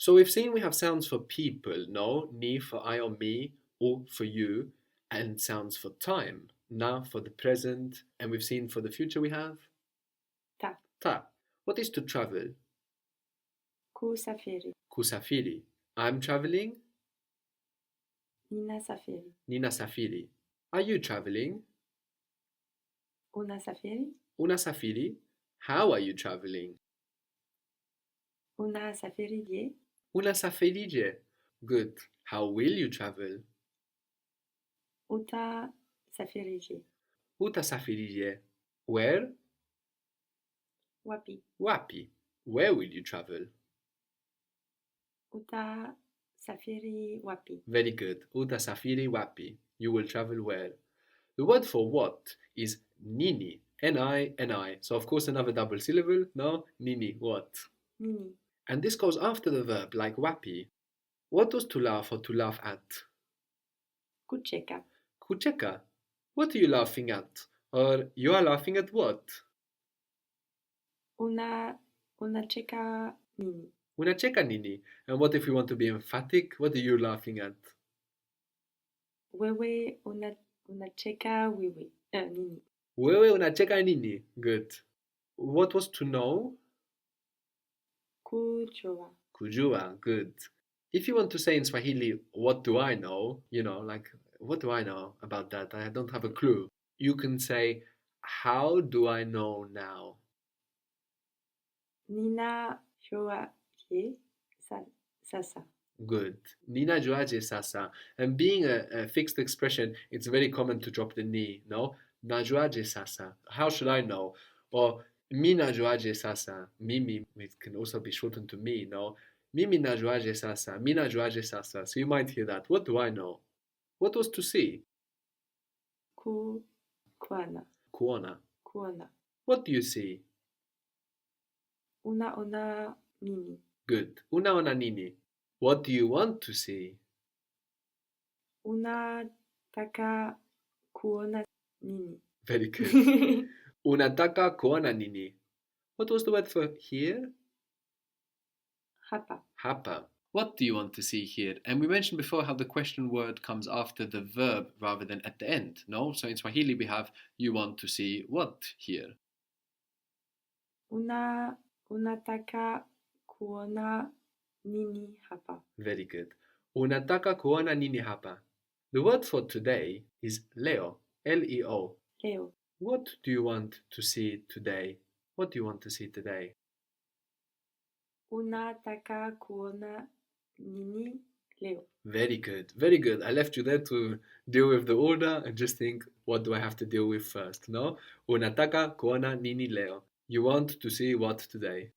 So we've seen we have sounds for people, no? Ni for I or me, o for you, and sounds for time. Na for the present, and we've seen for the future we have Ta. ta. What is to travel? Kusafiri. Kusafiri. I'm traveling. Ninasafiri. Ninasafiri. Are you traveling? Unasafiri. Unasafiri. How are you traveling? Unasafirije. Unasafirije. Good. How will you travel? Utasafirije. Utasafirije. Where? Wapi. Wapi. Where will you travel? Utasafiri wapi. Very good. Utasafiri wapi. You will travel where? The word for what is nini. N-I, N-I. So of course another double syllable. No? Nini. What? Nini. And this goes after the verb, like wapi. What was to laugh or to laugh at? Kucheka. Kucheka. What are you laughing at? Or you are laughing at what? Unacheka nini. Unacheka nini? And what if we want to be emphatic? What are you laughing at? Wewe unacheka wewe. Nini. Wewe unacheka nini? Good. What was to know? Kujua. Kujua. Good. If you want to say in Swahili, what do I know? Like, what do I know about that? I don't have a clue. You can say, how do I know now? Ninajuaje sasa. Good. Ninajuaje sasa. And being a fixed expression, it's very common to drop the ni, no? Najuaje sasa. How should I know? Or mi najuaje sasa. Mimi, it can also be shortened to me, no? Mimi najuaje sasa. Mi najuaje sasa. So you might hear that. What do I know? What was to see? Kuona. Kuona. Kuona. What do you see? Unaona nini. Good. Unaona nini. What do you want to see? Unataka kuona nini. Very good. Unataka kuona nini. What was the word for here? Hapa. Hapa. What do you want to see here? And we mentioned before how the question word comes after the verb rather than at the end, no? So in Swahili we have, you want to see what here? Unataka kuona nini hapa. Very good. Unataka kuona nini hapa. The word for today is leo. L-E-O. Leo. What do you want to see today? What do you want to see today? Unataka kuona nini leo. Very good. Very good. I left you there to deal with the order and just think, what do I have to deal with first? No? Unataka kuona nini leo. You want to see what today.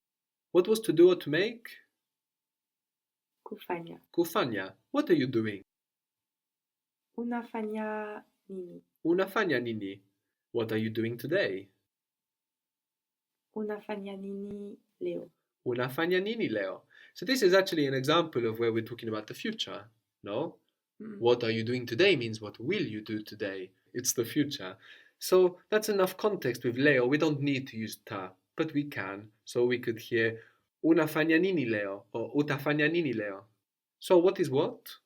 What was to do or to make? Kufanya. Kufanya. What are you doing? Unafanya nini. Unafanya nini. What are you doing today? Unafanya nini leo. Unafanya nini leo. So this is actually an example of where we're talking about the future. No? What are you doing today means what will you do today. It's the future. So that's enough context with leo. We don't need to use ta, but we can. So we could hear unafanya nini leo or utafanya nini leo. So what is what?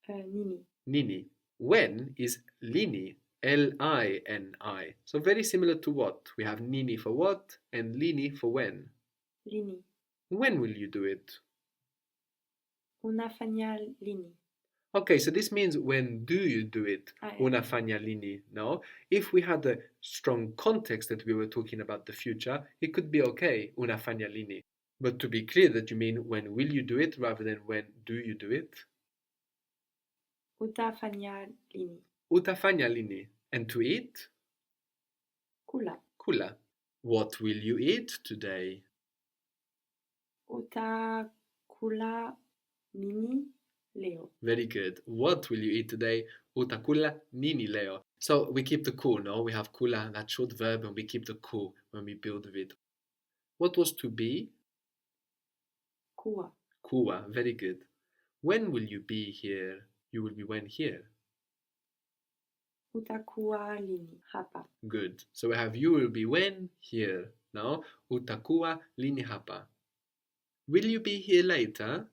Nini. Nini. When is lini. L-I-N-I. So very similar to what. We have nini for what and lini for when. Lini. When will you do it? Unafanya lini. Okay, so this means when do you do it? Unafanya lini, no? If we had a strong context that we were talking about the future, it could be okay, unafanya lini. But to be clear that you mean when will you do it rather than when do you do it? Utafanya lini. Utafanya lini. And to eat? Kula. Kula. What will you eat today? Utakula nini leo. Very good. What will you eat today? Utakula nini leo. So we keep the ku, no? We have kula, that short verb, and we keep the ku when we build with it. What was to be? Kuwa. Kuwa. Very good. When will you be here? You will be when here. Utakuwa lini hapa. Good. So we have you will be when here. Now, utakuwa lini hapa. Will you be here later?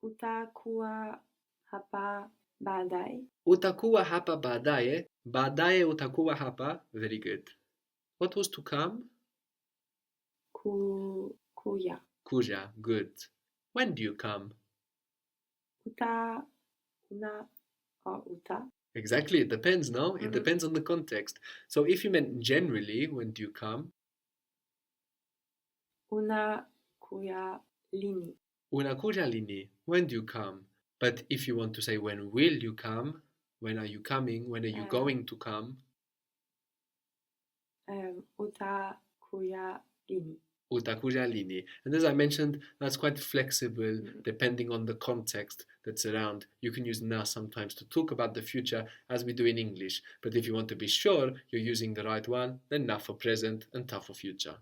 Utakuwa hapa baadaye. Utakuwa hapa baadaye. Baadaye utakuwa hapa. Very good. What was to come? Kuya. Kuja. Good. When do you come? Uta. Exactly. It depends, no? It depends on the context. So if you meant generally, when do you come? Unakuja lini. Unakuja lini? When do you come? But if you want to say when will you come? When are you coming? When are you going to come? Utakuja lini. Utakuja lini. And as I mentioned, that's quite flexible depending on the context that's around. You can use na sometimes to talk about the future as we do in English. But if you want to be sure you're using the right one, then na for present and ta for future.